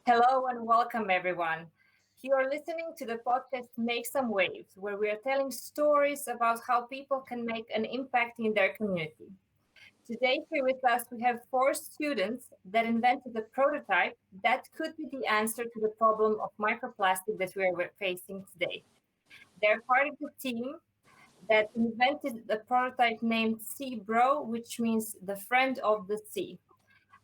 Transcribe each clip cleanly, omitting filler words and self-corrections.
Hello and welcome, everyone. You are listening to the podcast Make Some Waves, where we are telling stories about how people can make an impact in their community. Today, here with us, we have four students that invented a prototype that could be the answer to the problem of microplastic that we are facing today. They're part of the team that invented the prototype named Zebro, which means the friend of the sea.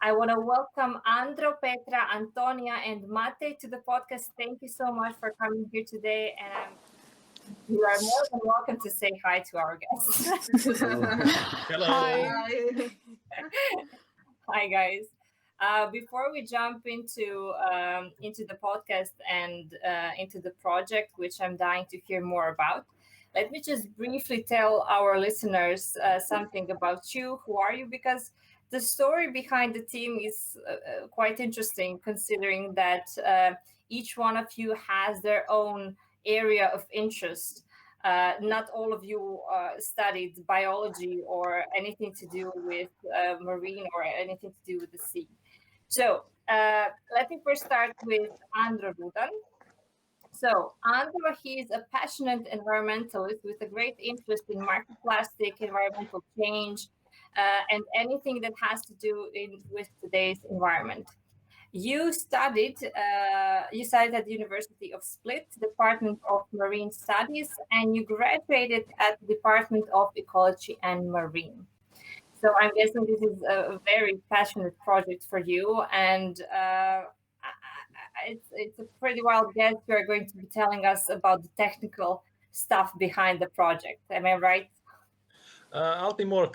I want to welcome Andro, Petra, Antonia, and Mate to the podcast. Thank you so much for coming here today. And you are more than welcome to say hi to our guests. Hello. Hi. Hi, guys. Before we jump into the podcast and into the project, which I'm dying to hear more about, let me just briefly tell our listeners something about you. Who are you? Because the story behind the team is quite interesting, considering that each one of you has their own area of interest. Not all of you studied biology or anything to do with marine or anything to do with the sea. So let me first start with Andro Rudan. So Andro, he is a passionate environmentalist with a great interest in microplastic, environmental change, and anything that has to do with today's environment. You studied at the University of Split, Department of Marine Studies, and you graduated at the Department of Ecology and Marine. So I'm guessing this is a very passionate project for you, and it's a pretty wild guess. You're going to be telling us about the technical stuff behind the project. Am I right? I'll be more.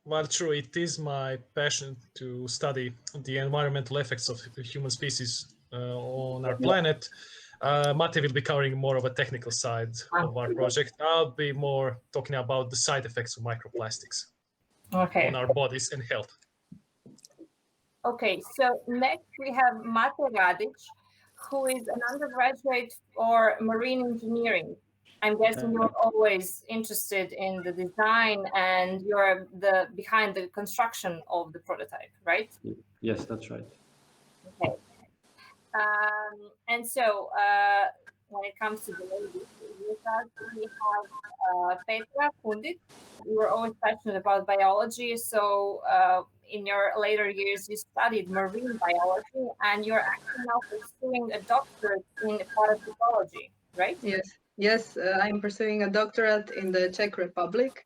While true, it is my passion to study the environmental effects of the human species on our planet. Mate will be covering more of a technical side of our project. I'll be more talking about the side effects of microplastics on our bodies and health. Okay, so next we have Mate Radic, who is an undergraduate for marine engineering. I'm guessing you're always interested in the design and you're behind the construction of the prototype, right? Yes, that's right. Okay. And so when it comes to the ladies, with us we have Petra Kundit. You were always passionate about biology, so in your later years you studied marine biology, and you're actually now pursuing a doctorate in aquatic ecology, right? Yes, I'm pursuing a doctorate in the Czech Republic.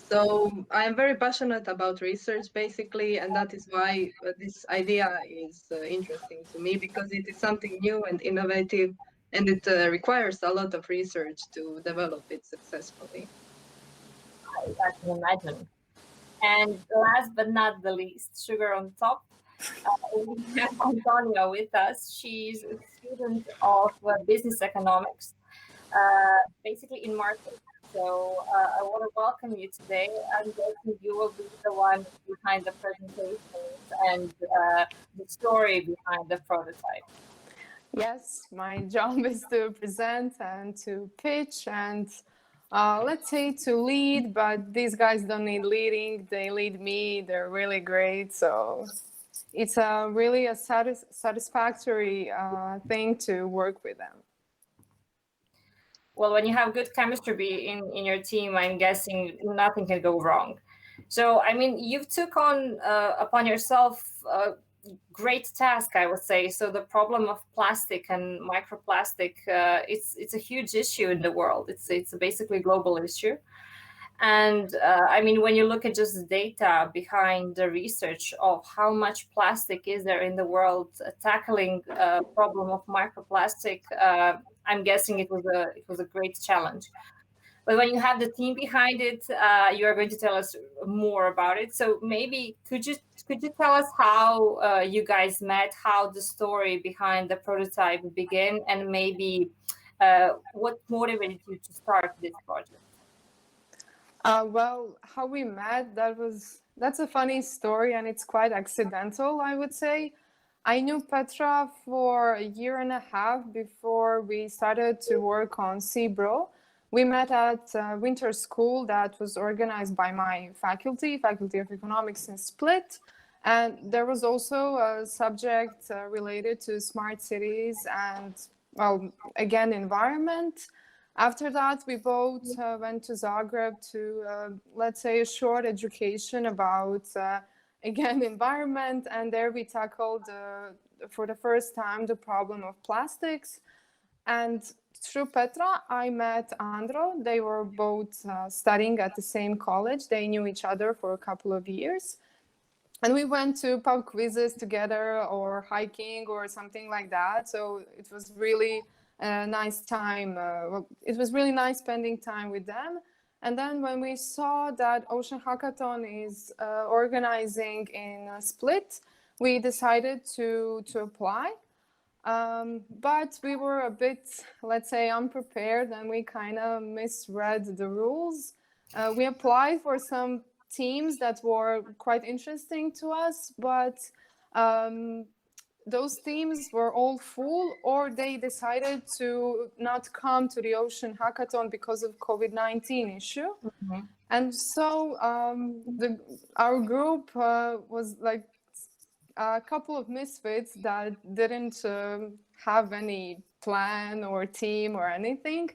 So I'm very passionate about research, basically, and that is why this idea is interesting to me, because it is something new and innovative, and it requires a lot of research to develop it successfully. I can imagine. And last but not the least, sugar on top, we have Antonia with us. She's a student of business economics, basically in marketing. So I want to welcome you today. I'm guessing you will be the one behind the presentations and the story behind the prototype. Yes, my job is to present and to pitch and let's say to lead, but these guys don't need leading. They lead me. They're really great. So it's really a satisfactory thing to work with them. Well, when you have good chemistry in your team, I'm guessing nothing can go wrong. So, I mean, you've took on upon yourself a great task, I would say. So the problem of plastic and microplastic, it's a huge issue in the world. It's basically a global issue. And I mean, when you look at just the data behind the research of how much plastic is there in the world, tackling a problem of microplastic, I'm guessing it was a great challenge. But when you have the team behind it, you are going to tell us more about it. So maybe could you tell us how you guys met, how the story behind the prototype began, and maybe what motivated you to start this project? Well, how we met, that's a funny story, and it's quite accidental, I would say. I knew Petra for a year and a half before we started to work on CBRO. We met at a winter school that was organized by my faculty of economics in Split. And there was also a subject related to smart cities and, well, again, environment. After that, we both went to Zagreb to, let's say, a short education about, again, environment. And there we tackled, for the first time, the problem of plastics. And through Petra, I met Andro. They were both studying at the same college. They knew each other for a couple of years. And we went to pub quizzes together or hiking or something like that. So it was really a nice time. It was really nice spending time with them. And then when we saw that Ocean Hackathon is organizing in Split, we decided to apply. But we were a bit, let's say, unprepared, and we kind of misread the rules. We applied for some teams that were quite interesting to us, but those teams were all full, or they decided to not come to the Ocean Hackathon because of COVID-19 issue. Mm-hmm. And so our group was like a couple of misfits that didn't have any plan or team or anything.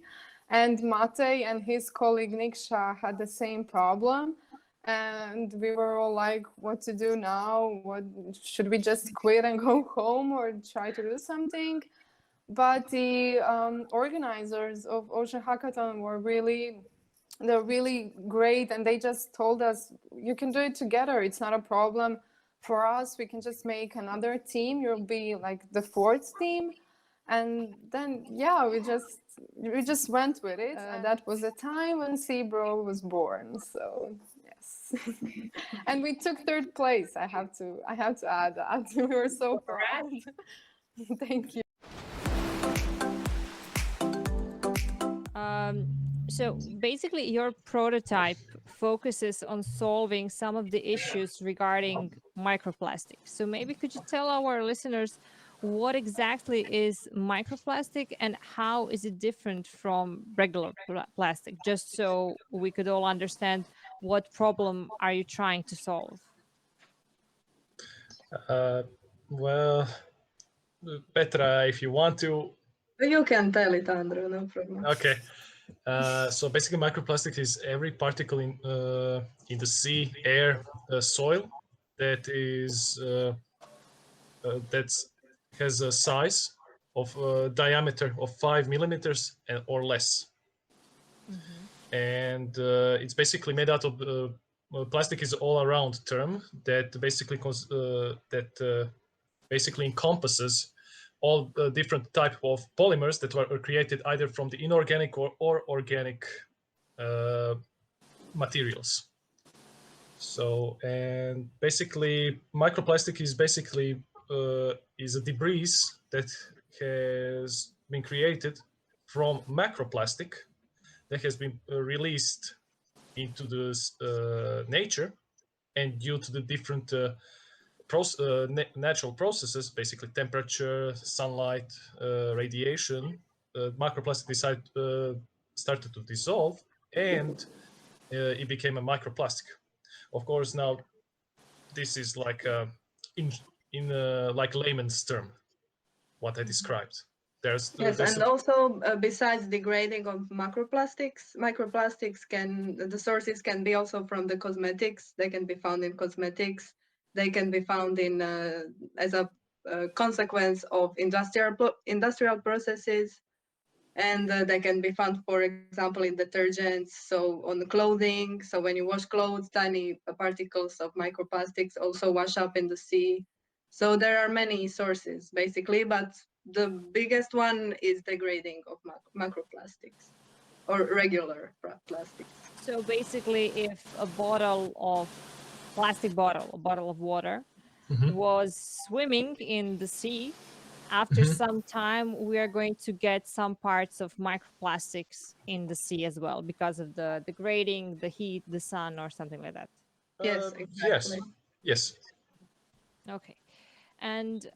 And Mate and his colleague Niksha had the same problem. And we were all like, what to do now? What should we just quit and go home or try to do something? But the organizers of Ocean Hackathon were they're really great, and they just told us, you can do it together. It's not a problem for us. We can just make another team. You'll be like the fourth team. And then, yeah, we just went with it. That was the time when Zebro was born. So yes, and we took third place. I have to add that. We were so proud. Thank you. So basically, your prototype focuses on solving some of the issues regarding microplastics. So maybe could you tell our listeners what exactly is microplastic and how is it different from regular plastic, just so we could all understand what problem are you trying to solve? Well, Petra, if you want to. You can tell it, Andrew, no problem. Okay. So basically, microplastic is every particle in the sea, air, soil that has a size of diameter of 5 millimeters or less. Mm-hmm. And it's basically made out of plastic is all around term that basically encompasses all different type of polymers that were created either from the inorganic or organic materials. So, and basically, microplastic is basically is a debris that has been created from macroplastic that has been released into this nature, and due to the different natural processes, basically temperature, sunlight, radiation, microplastic started to dissolve, and it became a microplastic. Of course, now this is like in like layman's term what I described. Yes, and also besides degrading of microplastics, the sources can be also from the cosmetics. They can be found in cosmetics. They can be found in as a consequence of industrial processes, and they can be found, for example, in detergents. So on the clothing. So when you wash clothes, tiny particles of microplastics also wash up in the sea. So there are many sources basically, but the biggest one is degrading of macroplastics or regular plastics. So basically, if a bottle of plastic bottle, a bottle of water, mm-hmm. was swimming in the sea, after mm-hmm. some time, we are going to get some parts of microplastics in the sea as well because of the degrading, the heat, the sun, or something like that. Yes, exactly. Yes. Okay. And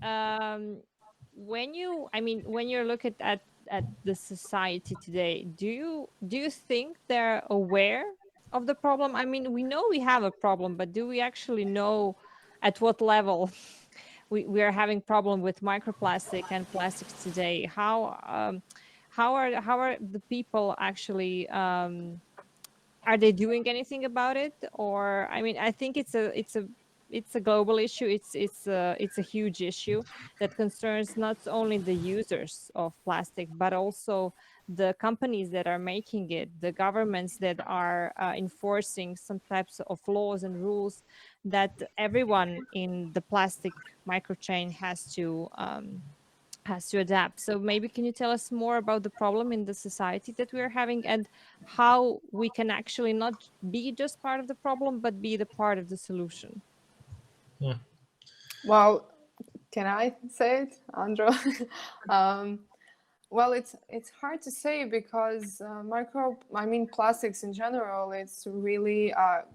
when you're looking at the society today, do you think they're aware of the problem? I mean, we know we have a problem, but do we actually know at what level we are having problem with microplastic and plastics today. How are the people actually are they doing anything about it? Or I mean, I think it's a global issue. It's a huge issue that concerns not only the users of plastic, but also the companies that are making it, the governments that are enforcing some types of laws and rules that everyone in the plastic microchain has to adapt. So maybe can you tell us more about the problem in the society that we are having, and how we can actually not be just part of the problem, but be the part of the solution? Well, can I say it, Andro? Well, it's hard to say because plastics in general, it's really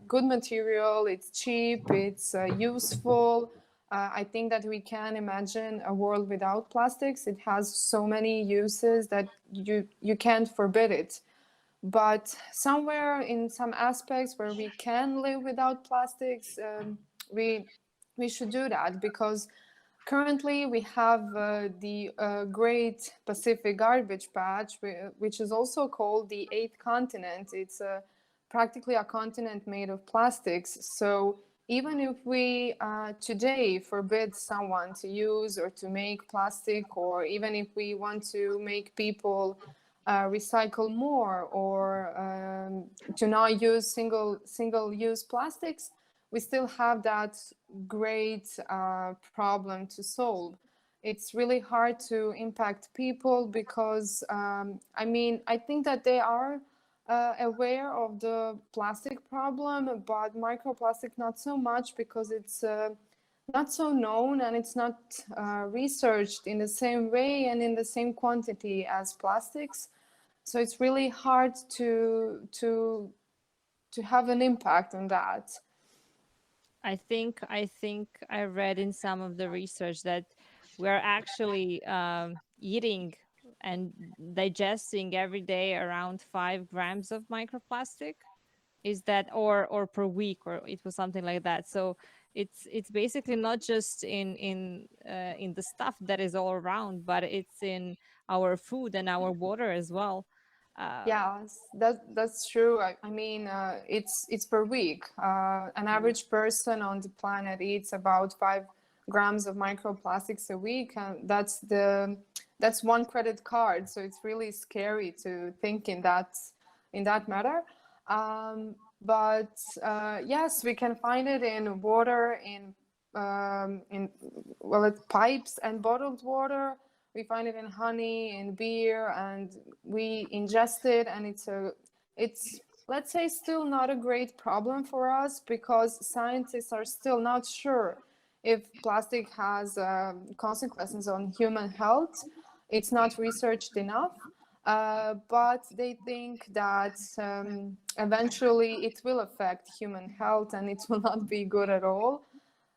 good material. It's cheap. It's useful. I think that we can imagine a world without plastics. It has so many uses that you can't forbid it. But somewhere in some aspects where we can live without plastics, we should do that, because currently we have the Great Pacific Garbage Patch, which is also called the Eighth Continent. It's practically a continent made of plastics. So even if we today forbid someone to use or to make plastic, or even if we want to make people recycle more, or to not use single-use plastics, we still have that great problem to solve. It's really hard to impact people because, I think that they are aware of the plastic problem, but microplastic not so much, because it's not so known and it's not researched in the same way and in the same quantity as plastics. So it's really hard to have an impact on that. I think I read in some of the research that we're actually eating and digesting every day around 5 grams of microplastic. Is that, or per week, or it was something like that? So it's basically not just in the stuff that is all around, but it's in our food and our water as well. Yes, that's true. It's per week. An average person on the planet eats about 5 grams of microplastics a week, and that's one credit card. So it's really scary to think in that matter. But yes, we can find it in water, in pipes and bottled water. We find it in honey, in beer, and we ingest it. And it's let's say still not a great problem for us, because scientists are still not sure if plastic has consequences on human health. It's not researched enough. But they think that eventually it will affect human health and it will not be good at all.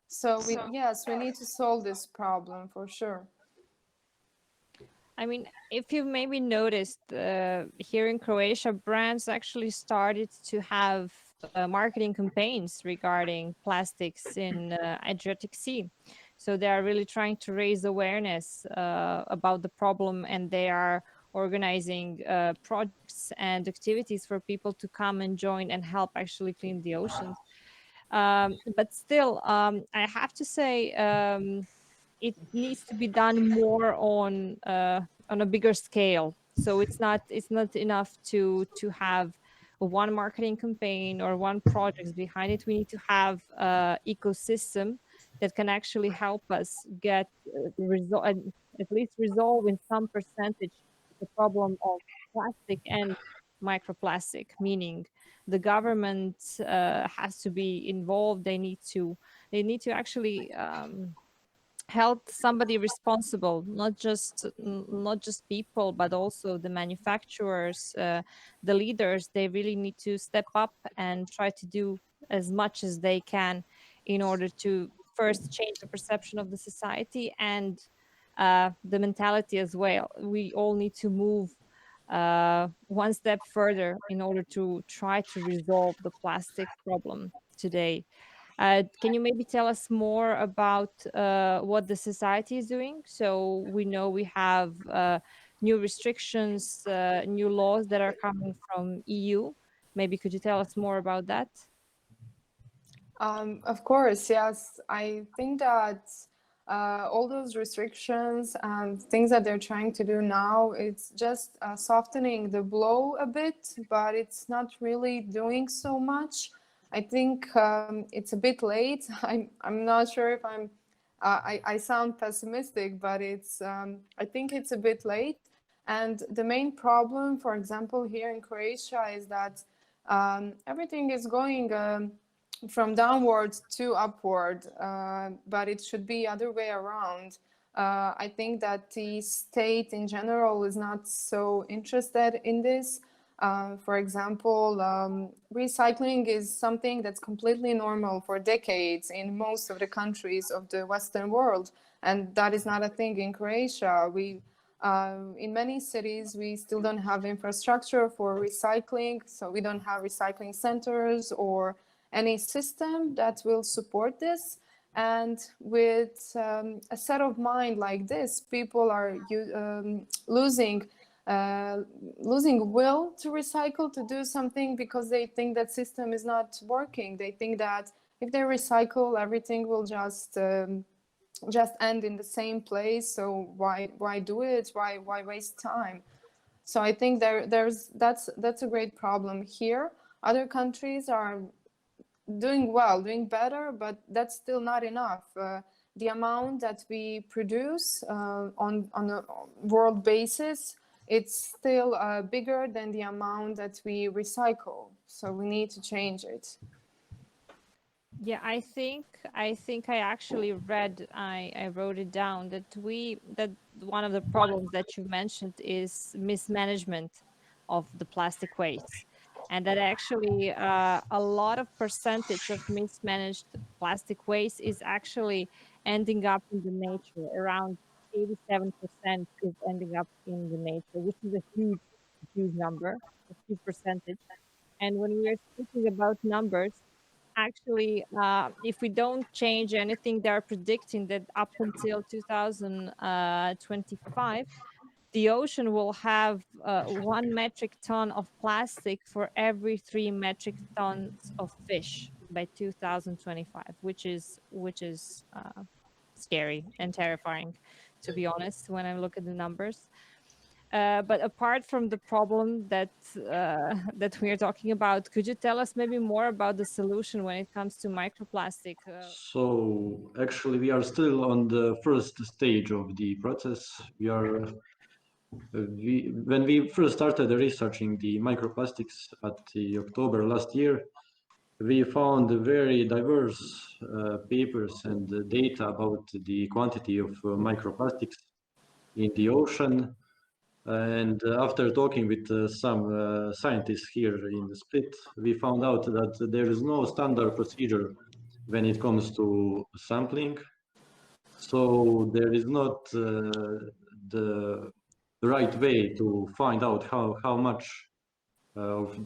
So we need to solve this problem for sure. I mean, if you maybe noticed, here in Croatia, brands actually started to have marketing campaigns regarding plastics in Adriatic Sea. So they are really trying to raise awareness about the problem, and they are organizing projects and activities for people to come and join and help actually clean the oceans. But still, I have to say, it needs to be done more on a bigger scale. So it's not enough to have one marketing campaign or one project behind it. We need to have a ecosystem that can actually help us get at least resolve in some percentage the problem of plastic and microplastic, meaning the government has to be involved. They need to actually held somebody responsible, not just people, but also the manufacturers, the leaders. They really need to step up and try to do as much as they can in order to first change the perception of the society and the mentality as well. We all need to move one step further in order to try to resolve the plastic problem today. Can you maybe tell us more about what the society is doing? So we know we have new restrictions, new laws that are coming from EU. Maybe could you tell us more about that? Of course, yes. I think that all those restrictions and things that they're trying to do now, it's just softening the blow a bit, but it's not really doing so much. I think it's a bit late. I'm not sure if I sound pessimistic, but I think it's a bit late. And the main problem, for example, here in Croatia is that everything is going from downward to upward, but it should be other way around. I think that the state in general is not so interested in this. For example, recycling is something that's completely normal for decades in most of the countries of the Western world, and that is not a thing in Croatia. In many cities, we still don't have infrastructure for recycling, so we don't have recycling centers or any system that will support this. And with a set of mind like this, people are losing will to recycle, to do something, because they think that system is not working. They think that if they recycle, everything will just end in the same place. So why do it? Why waste time? So I think that's a great problem here. Other countries are doing well, doing better, but that's still not enough. The amount that we produce on a world basis, it's still bigger than the amount that we recycle. So we need to change it. Yeah, I think I actually read, I wrote it down that one of the problems that you mentioned is mismanagement of the plastic waste. And that actually a lot of percentage of mismanaged plastic waste is actually ending up in the nature. Around 87% is ending up in the nature, which is a huge number, a huge percentage. And when we are speaking about numbers, actually, if we don't change anything, they're predicting that up until 2025, the ocean will have 1 metric ton of plastic for every 3 metric tons of fish by 2025, which is scary and terrifying, to be honest, when I look at the numbers. But apart from the problem that that we are talking about, could you tell us maybe more about the solution when it comes to microplastic? So actually, we are still on the first stage of the process. When we first started researching the microplastics at the October last year, we found very diverse papers and data about the quantity of microplastics in the ocean. And after talking with some scientists here in the Split, we found out that there is no standard procedure when it comes to sampling. So there is not the right way to find out how much of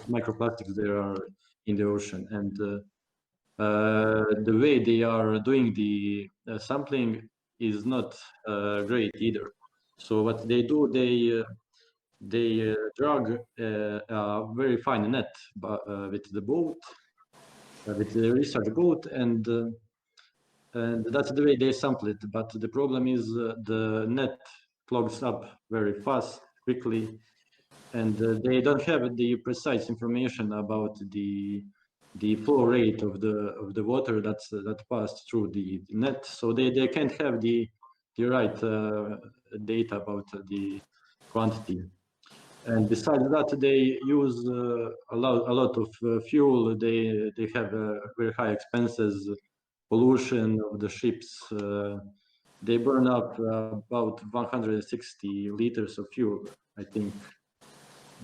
microplastics there are in the ocean. And the way they are doing the sampling is not great either. So what they do, they drag a very fine net with the boat, with the research boat, and that's the way they sample it. But the problem is the net clogs up very fast, quickly, and they don't have the precise information about the flow rate of the water that passed through the net. So they can't have the right data about the quantity. And besides that, they use a lot of fuel. They have very high expenses, pollution of the ships. They burn up about 160 liters of fuel, I think,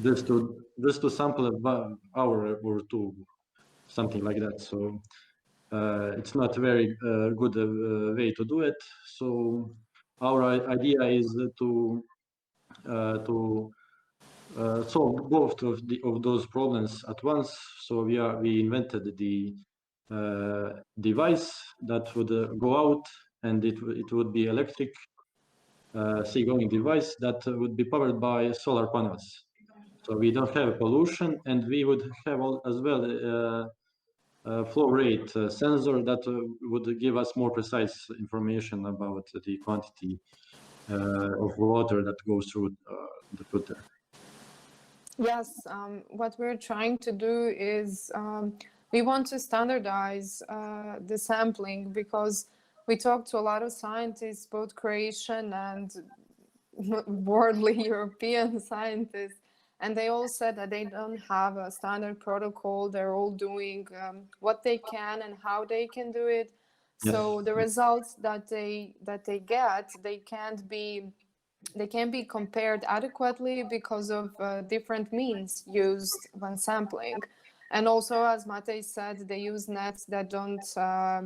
just to sample an hour or two, something like that. So it's not a very good way to do it. So our idea is to solve both of those problems at once. So we invented the device that would go out, and it would be electric seagoing device that would be powered by solar panels. So we don't have pollution, and we would have as well flow rate sensor that would give us more precise information about the quantity of water that goes through the filter. Yes, what we're trying to do is we want to standardize the sampling, because we talk to a lot of scientists, both Croatian and worldly European scientists, and they all said that they don't have a standard protocol. They're all doing what they can and how they can do it. Yes. So the results that they get, they can't be compared adequately because of different means used when sampling. And also, as Matej said, they use nets that don't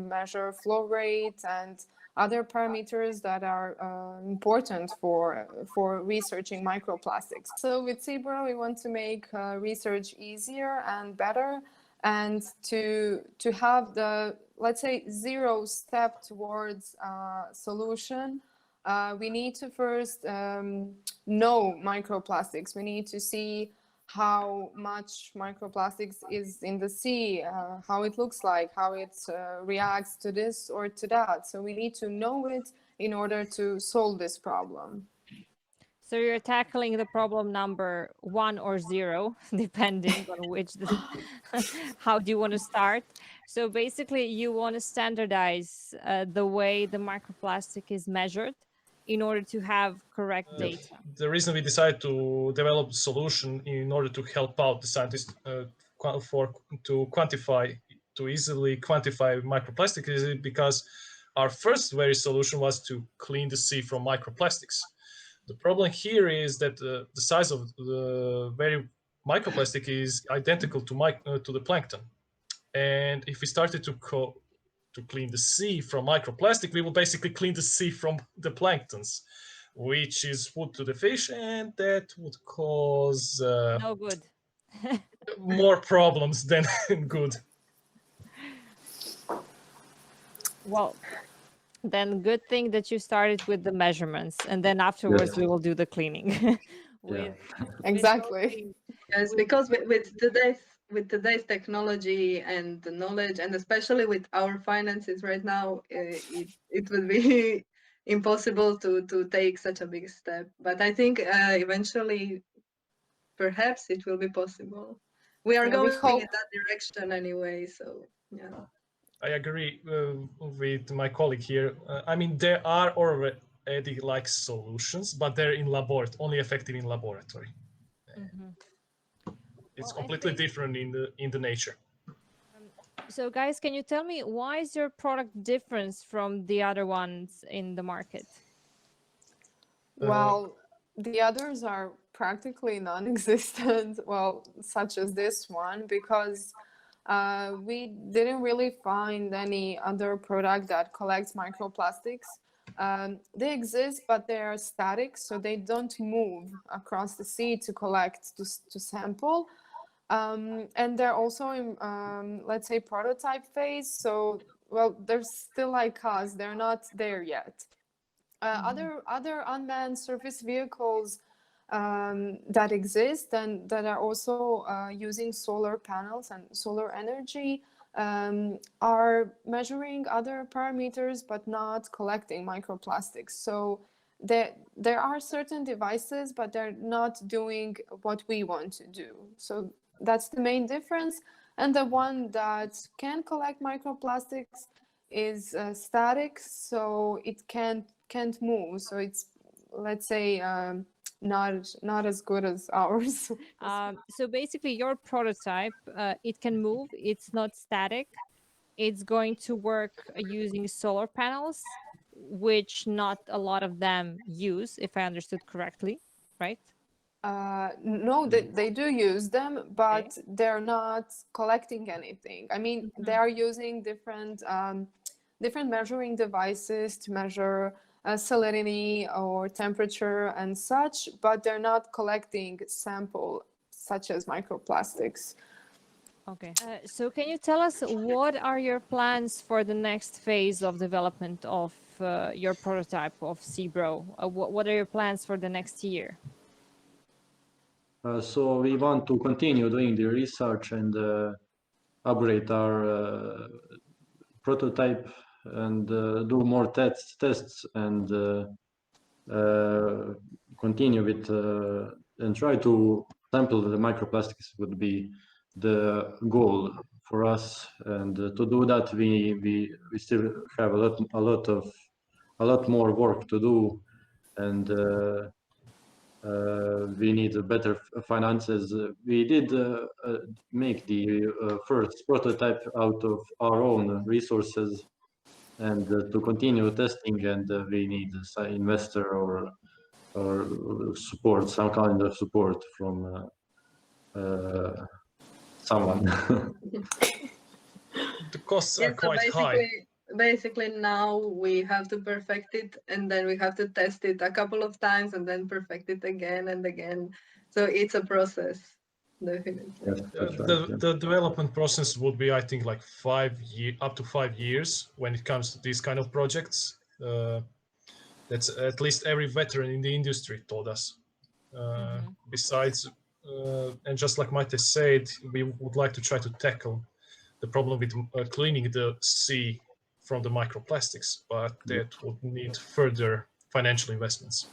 measure flow rate and other parameters that are important for researching microplastics. So with Zebro, we want to make research easier and better, and to have the, let's say, 0 step towards solution. We need to first know microplastics. We need to see how much microplastics is in the sea, how it looks like, how it reacts to this or to that. So we need to know it in order to solve this problem. So you're tackling the problem number 1 or 0, depending on which, how do you want to start? So basically, you want to standardize the way the microplastic is measured in order to have correct data. The reason we decided to develop a solution in order to help out the scientists to easily quantify microplastic is because our first very solution was to clean the sea from microplastics. The problem here is that the size of the very microplastic is identical to the plankton, and if we started to clean the sea from microplastic, we will basically clean the sea from the planktons, which is food to the fish, and that would cause No good. more problems than good. Well, then good thing that you started with the measurements, and then afterwards Yes. we will do the cleaning. Yeah. Exactly. Yes, because with today's technology and the knowledge, and especially with our finances right now, it would be impossible to take such a big step. But I think eventually, perhaps it will be possible. We are Yeah, we going hope. in that direction anyway. So yeah. I agree with my colleague here. I mean, there are already like solutions, but they're only effective in laboratory. Mhm. It's Well, I completely think- different in the nature. So, guys, can you tell me why is your product different from the other ones in the market? Well, the others are practically non-existent, well, such as this one, because we didn't really find any other product that collects microplastics. They exist, but they are static, so they don't move across the sea to collect, to sample. And they're also in, let's say, prototype phase. So, well, they're still like us, they're not there yet. Other unmanned surface vehicles that exist and that are also using solar panels and solar energy are measuring other parameters but not collecting microplastics. So there are certain devices, but they're not doing what we want to do. So that's the main difference. And the one that can collect microplastics is static, so it can't move. So it's, let's say, not as good as ours. So basically, your prototype, it can move. It's not static. It's going to work using solar panels, which not a lot of them use, if I understood correctly, right? No, they do use them, but they're not collecting anything. I mean, they are using different measuring devices to measure salinity or temperature and such, but they're not collecting sample such as microplastics. Okay. So can you tell us what are your plans for the next phase of development of your prototype of Zebro? What are your plans for the next year? So we want to continue doing the research and upgrade our prototype and do more tests and continue with and try to sample the microplastics would be the goal for us. And to do that, we still have a lot more work to do, and we need better finances. We did make the first prototype out of our own resources, and to continue testing, and we need some investor or support, some kind of support from someone. The costs are Yes, so quite high. basically now we have to perfect it, and then we have to test it a couple of times and then perfect it again and again. So it's a process, definitely. Yes, that's right. The development process would be, I think, like up to 5 years when it comes to these kind of projects. That's at least every veteran in the industry told us. Besides, and just like Maite said, we would like to try to tackle the problem with cleaning the sea from the microplastics, but that would need further financial investments.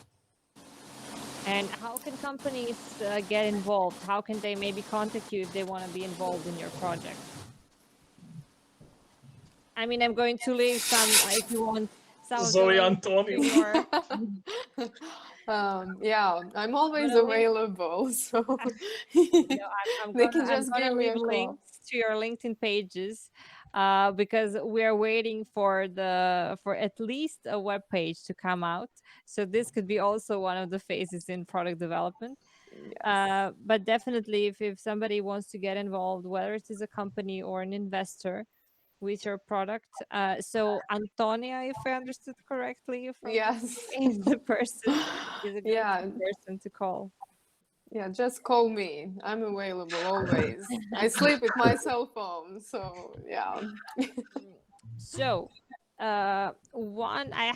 And how can companies get involved? How can they maybe contact you if they want to be involved in your project? I mean, I'm going to leave some, if you want, some of the Sorry, links to Antonio. your... Yeah, I'm always available, so I'm they gonna, can just I'm give gonna me leave a call. links to your LinkedIn pages because we are waiting for at least a web page to come out. So this could be also one of the phases in product development. Yes. But definitely, if somebody wants to get involved, whether it is a company or an investor with your product. So Antonia, if I understood correctly, from Yes. is the person, is a Yeah. good person to call. Yeah, just call me. I'm available always. I sleep with my cell phone, so yeah. So, I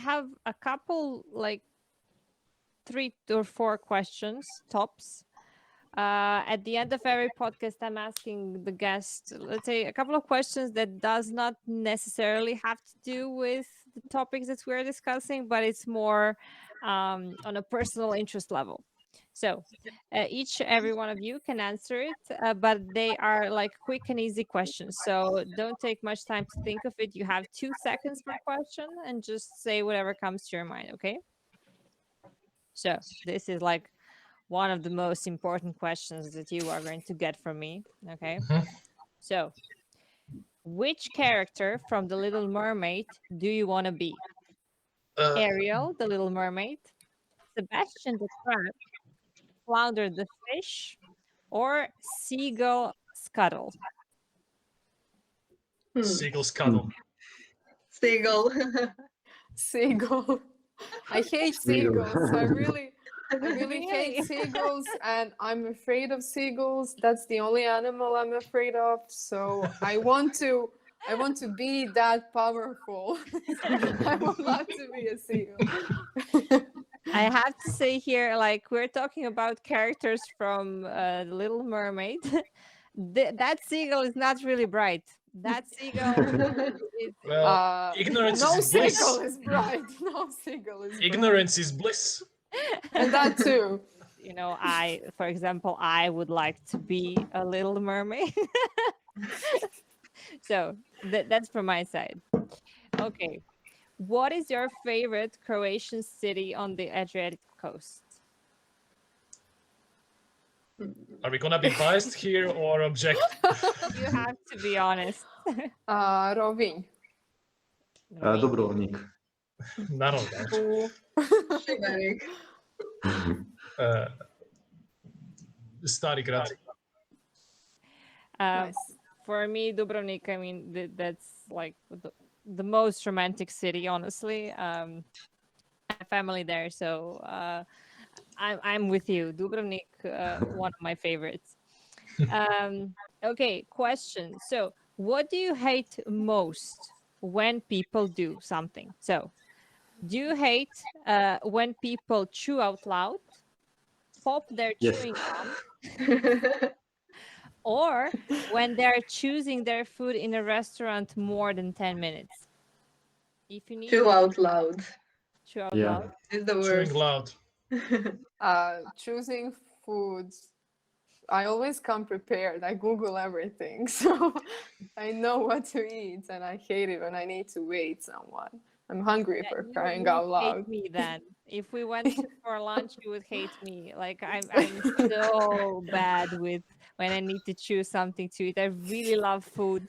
have a couple, like 3 or 4 questions tops. At the end of every podcast, I'm asking the guest, let's say, a couple of questions that does not necessarily have to do with the topics that we're discussing, but it's more on a personal interest level. So every one of you can answer it, but they are like quick and easy questions. So don't take much time to think of it. You have 2 seconds per question and just say whatever comes to your mind, okay? So this is like one of the most important questions that you are going to get from me, okay? So which character from The Little Mermaid do you want to be? Ariel, the Little Mermaid, Sebastian the Crab, Flounder the Fish, or Seagull Scuttle? Seagull's cuddle. Seagull. Seagull. I hate Seagull. seagulls. I really Really? hate seagulls, and I'm afraid of seagulls. That's the only animal I'm afraid of. So I want to be that powerful. I would love to be a seagull. I have to say here, like we're talking about characters from The Little Mermaid. That seagull is not really bright. That seagull is Well, ignorance no is bliss. seagull is bright. No seagull is bright. Ignorance is bliss. And that too. you know, for example, I would like to be a Little Mermaid. So that's from my side. Okay. What is your favorite Croatian city on the Adriatic coast? Are we gonna be biased here or objective? You have to be honest. Rovinj. Dubrovnik. Naravno. Šibenik. Stari grad. Nice. For me, Dubrovnik, I mean, that's like the most romantic city, honestly. I have family there, so I'm with you. Dubrovnik, one of my favorites. Okay, question. So, what do you hate most when people do something? So, do you hate when people chew out loud, pop their Yes. chewing gum, or when they're choosing their food in a restaurant more than 10 minutes? If you need Chew to out loud chew out Yeah. loud. is the Chewing worst. loud. Choosing foods. I always come prepared. I Google everything, so I know what to eat, and I hate it when I need to wait someone. I'm hungry Yeah, for you crying would out hate loud. me then. If we went to for lunch, you would hate me. Like I'm so bad with when I need to choose something to eat. I really love food.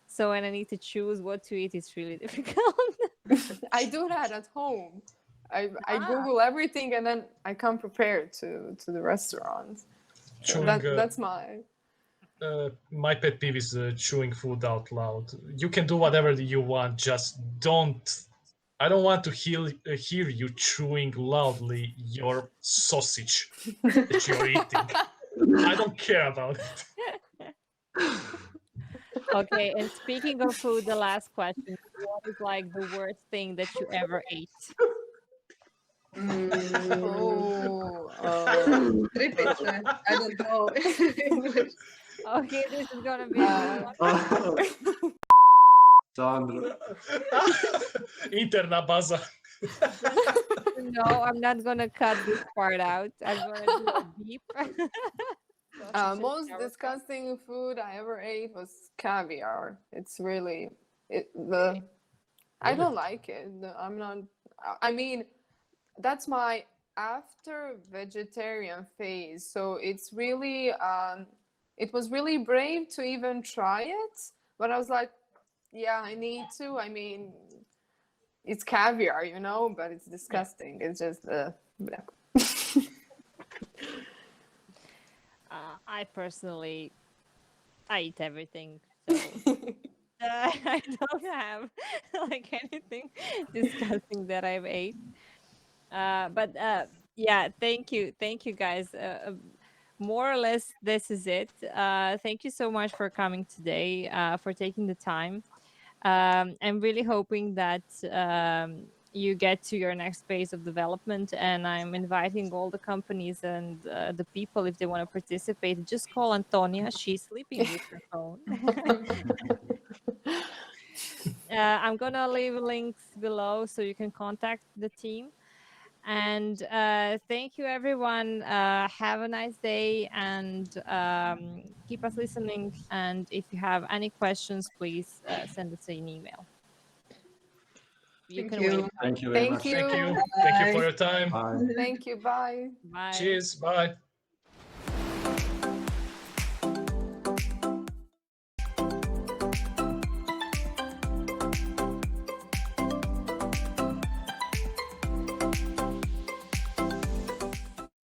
So when I need to choose what to eat, it's really difficult. I do that at home. I Ah, Google everything and then I come prepared to the restaurant. So Chewing. that's my My pet peeve is chewing food out loud. You can do whatever you want, just don't. I don't want to hear you chewing loudly your sausage that you're eating. I don't care about it. okay. And speaking of food, the last question. What is like the worst thing that you ever ate? oh Repeat. I don't know English. Okay, this is gonna be a good one. Sandra. Interna baza. No, I'm not gonna cut this part out. I'm gonna do a beep. Sausages, most sauerkraut. disgusting food I ever ate was caviar. It's really Really? I Really? don't like it. I'm not. I mean, that's my after vegetarian phase. So it's really, it was really brave to even try it. But I was like, yeah, I need to. I mean, it's caviar, you know, but it's disgusting. It's just I personally, I eat everything, so I don't have like anything disgusting that I've ate. But yeah, thank you guys. More or less, this is it. Thank you so much for coming today, for taking the time. I'm really hoping that you get to your next phase of development, and I'm inviting all the companies and the people, if they want to participate, just call Antonia. She's sleeping with her phone. I'm gonna leave links below so you can contact the team. And thank you, everyone. Have a nice day, and keep us listening. And if you have any questions, please send us an email. You Thank can wait. you. Thank you very Thank much. Thank you. you. Thank you for Bye. your time. Bye. Thank you. Bye. Bye. Cheers. Bye.